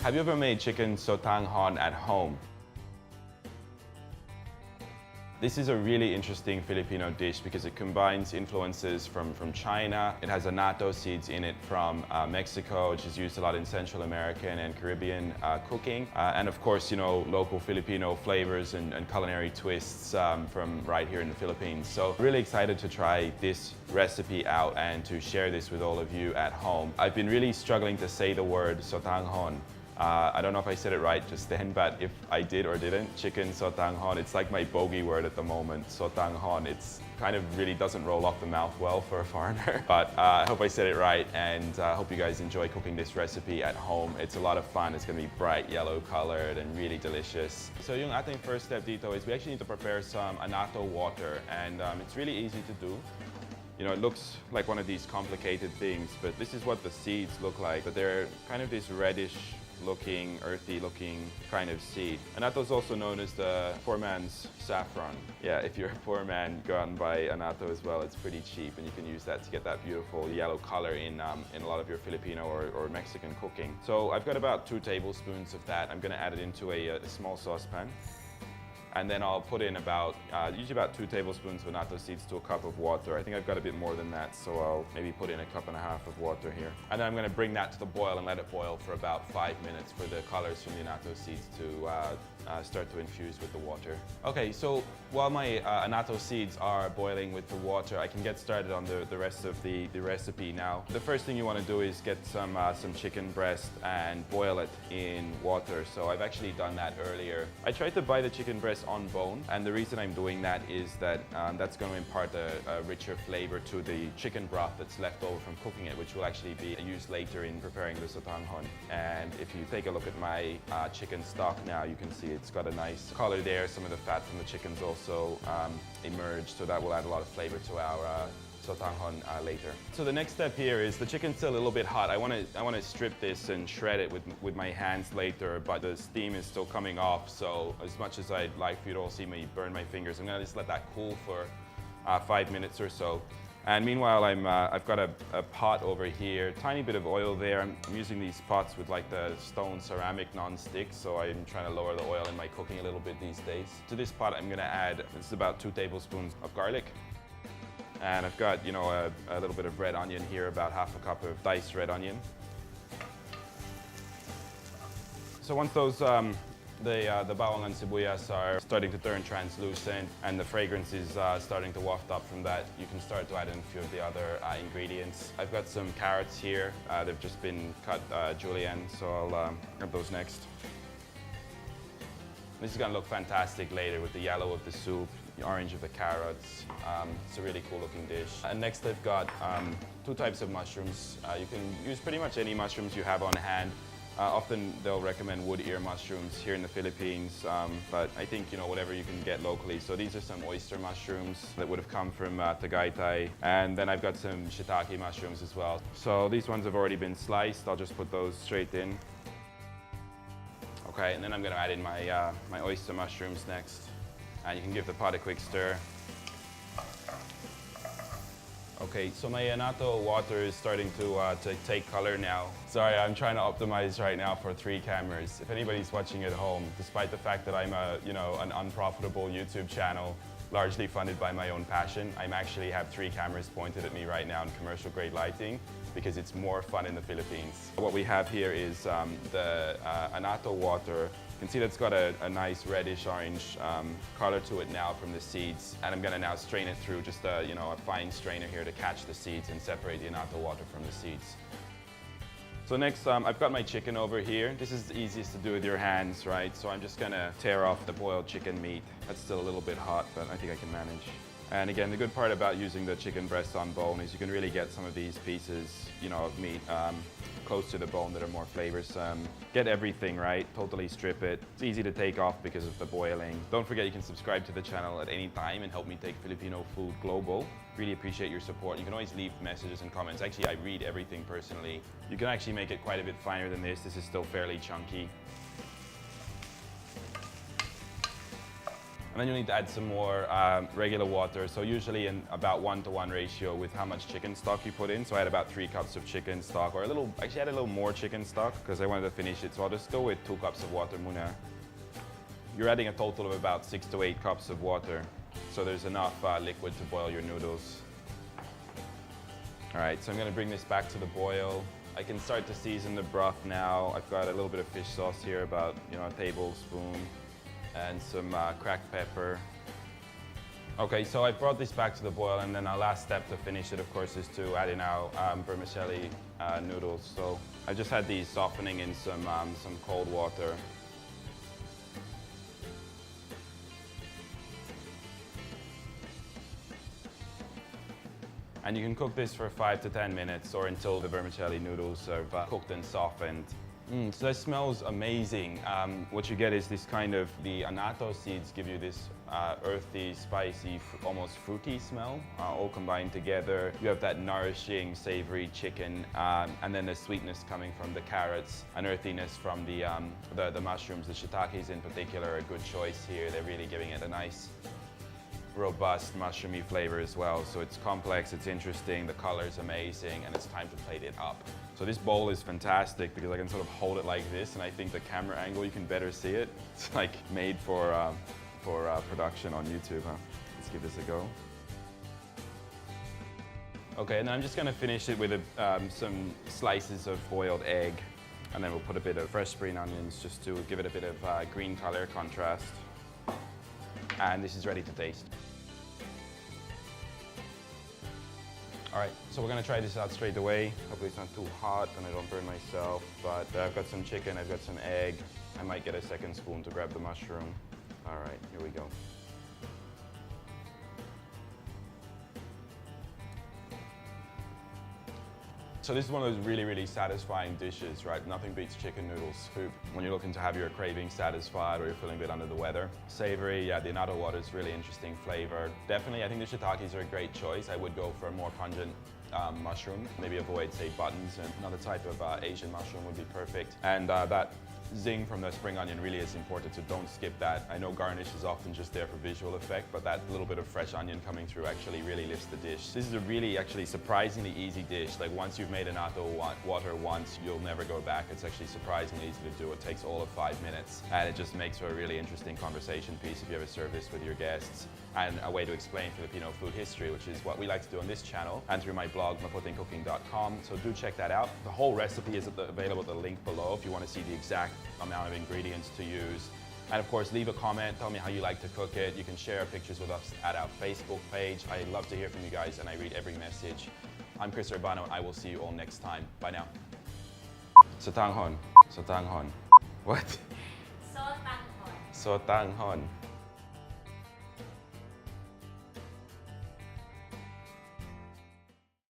Have you ever made chicken Sotanghon at home? This is a really interesting Filipino dish because it combines influences from China. It has annatto seeds in it from Mexico, which is used a lot in Central American and Caribbean cooking. And of course, you know, local Filipino flavors and culinary twists from right here in the Philippines. So really excited to try this recipe out and to share this with all of you at home. I've been really struggling to say the word Sotanghon. I don't know if I said it right just then, but if I did or didn't, chicken Sotanghon, it's like my bogey word at the moment, Sotanghon. It's kind of really doesn't roll off the mouth well for a foreigner, but I hope I said it right, and I hope you guys enjoy cooking this recipe at home. It's a lot of fun. It's gonna be bright yellow colored and really delicious. So yung ating first step dito is we actually need to prepare some annatto water, and it's really easy to do. You know, it looks like one of these complicated things, but this is what the seeds look like. But they're kind of this reddish looking, earthy looking kind of seed. Annatto is also known as the poor man's saffron. Yeah, if you're a poor man, go out and buy annatto as well. It's pretty cheap, and you can use that to get that beautiful yellow color in a lot of your Filipino or Mexican cooking. So I've got about 2 tablespoons of that. I'm gonna add it into a small saucepan. And then I'll put in about, usually about 2 tablespoons of annatto seeds to a cup of water. I think I've got a bit more than that, so I'll maybe put in 1.5 cups of water here. And then I'm gonna bring that to the boil and let it boil for about 5 minutes for the colors from the annatto seeds to start to infuse with the water. Okay, so while my annatto seeds are boiling with the water, I can get started on the rest of the recipe now. The first thing you wanna do is get some chicken breast and boil it in water. So I've actually done that earlier. I tried to buy the chicken breast on bone, and the reason I'm doing that is that that's going to impart a richer flavor to the chicken broth that's left over from cooking it, which will actually be used later in preparing the sotanghon. And if you take a look at my chicken stock now, you can see it's got a nice color there. Some of the fat from the chicken's also emerged, so that will add a lot of flavor to our sotanghon later. So the next step here is the chicken's still a little bit hot. I want to strip this and shred it with my hands later, but the steam is still coming off. So as much as I'd like for you to all see me burn my fingers, I'm gonna just let that cool for 5 minutes or so. And meanwhile, I've got a pot over here, tiny bit of oil there. I'm using these pots with like the stone ceramic non-stick, so I'm trying to lower the oil in my cooking a little bit these days. To this pot, I'm gonna add, this is about 2 tablespoons of garlic. And I've got, you know, a little bit of red onion here, about 1/2 cup of diced red onion. So once those, the bawang and sibuyas are starting to turn translucent and the fragrance is starting to waft up from that, you can start to add in a few of the other ingredients. I've got some carrots here. They've just been cut julienne, so I'll add those next. This is gonna look fantastic later with the yellow of the soup, the orange of the carrots. It's a really cool looking dish. And next I've got 2 types of mushrooms. You can use pretty much any mushrooms you have on hand. Often they'll recommend wood ear mushrooms here in the Philippines, but I think, you know, whatever you can get locally. So these are some oyster mushrooms that would have come from Tagaytay. And then I've got some shiitake mushrooms as well. So these ones have already been sliced. I'll just put those straight in. Okay, and then I'm gonna add in my, my oyster mushrooms next. And you can give the pot a quick stir. Okay, so my annatto water is starting to take color now. Sorry, I'm trying to optimize right now for 3 cameras. If anybody's watching at home, despite the fact that I'm an unprofitable YouTube channel, largely funded by my own passion, I actually have 3 cameras pointed at me right now in commercial grade lighting because it's more fun in the Philippines. What we have here is the annatto water. You can see that's got a nice reddish orange color to it now from the seeds. And I'm gonna now strain it through just a fine strainer here to catch the seeds and separate the annatto water from the seeds. So next, I've got my chicken over here. This is the easiest to do with your hands, right? So I'm just gonna tear off the boiled chicken meat. That's still a little bit hot, but I think I can manage. And again, the good part about using the chicken breast on bone is you can really get some of these pieces, of meat close to the bone that are more flavorsome. Get everything right, totally strip it. It's easy to take off because of the boiling. Don't forget you can subscribe to the channel at any time and help me take Filipino food global. Really appreciate your support. You can always leave messages and comments. Actually, I read everything personally. You can actually make it quite a bit finer than this. This is still fairly chunky. And And then you'll need to add some more regular water. So usually in about 1-to-1 ratio with how much chicken stock you put in. So I had about 3 cups of chicken stock, or actually I had a little more chicken stock because I wanted to finish it. So I'll just go with 2 cups of water muna. You're adding a total of about 6 to 8 cups of water. So there's enough liquid to boil your noodles. All right, so I'm gonna bring this back to the boil. I can start to season the broth now. I've got a little bit of fish sauce here, about a tablespoon, and some cracked pepper. Okay, so I brought this back to the boil, and then our last step to finish it, of course, is to add in our vermicelli noodles. So I just had these softening in some cold water. And you can cook this for 5 to 10 minutes or until the vermicelli noodles are cooked and softened. So that smells amazing. What you get is this kind of, the annatto seeds give you this earthy, spicy, almost fruity smell, all combined together. You have that nourishing, savory chicken, and then the sweetness coming from the carrots, and earthiness from the mushrooms. The shiitakes in particular are a good choice here. They're really giving it a nice, robust mushroomy flavor as well. So it's complex, it's interesting, the color is amazing, and it's time to plate it up. So this bowl is fantastic because I can sort of hold it like this, and I think the camera angle, you can better see it. It's like made for production on YouTube, huh? Let's give this a go. Okay, and then I'm just gonna finish it with some slices of boiled egg, and then we'll put a bit of fresh spring onions just to give it a bit of green color contrast. And this is ready to taste. All right, so we're gonna try this out straight away. Hopefully it's not too hot and I don't burn myself, but I've got some chicken, I've got some egg. I might get a second spoon to grab the mushroom. All right, here we go. So this is one of those really, really satisfying dishes, right? Nothing beats chicken noodle soup when you're looking to have your cravings satisfied or you're feeling a bit under the weather. Savory, yeah, the annatto water is really interesting flavor. Definitely, I think the shiitakes are a great choice. I would go for a more pungent mushroom. Maybe avoid, say, buttons, and another type of Asian mushroom would be perfect. And that zing from the spring onion really is important, so don't skip that. I know garnish is often just there for visual effect, but that little bit of fresh onion coming through actually really lifts the dish. This is a really, actually surprisingly easy dish. Like once you've made annatto water once, you'll never go back. It's actually surprisingly easy to do. It takes all of 5 minutes, and it just makes for a really interesting conversation piece if you ever serve this with your guests, and a way to explain Filipino food history, which is what we like to do on this channel and through my blog, maputingcooking.com. So do check that out. The whole recipe is available at the link below if you want to see the exact amount of ingredients to use. And of course, leave a comment, tell me how you like to cook it. You can share pictures with us at our Facebook page. I love to hear from you guys, and I read every message. I'm Chris Urbano, and I will see you all next time. Bye now. Sotanghon. Sotanghon. What? Sotanghon. Sotanghon.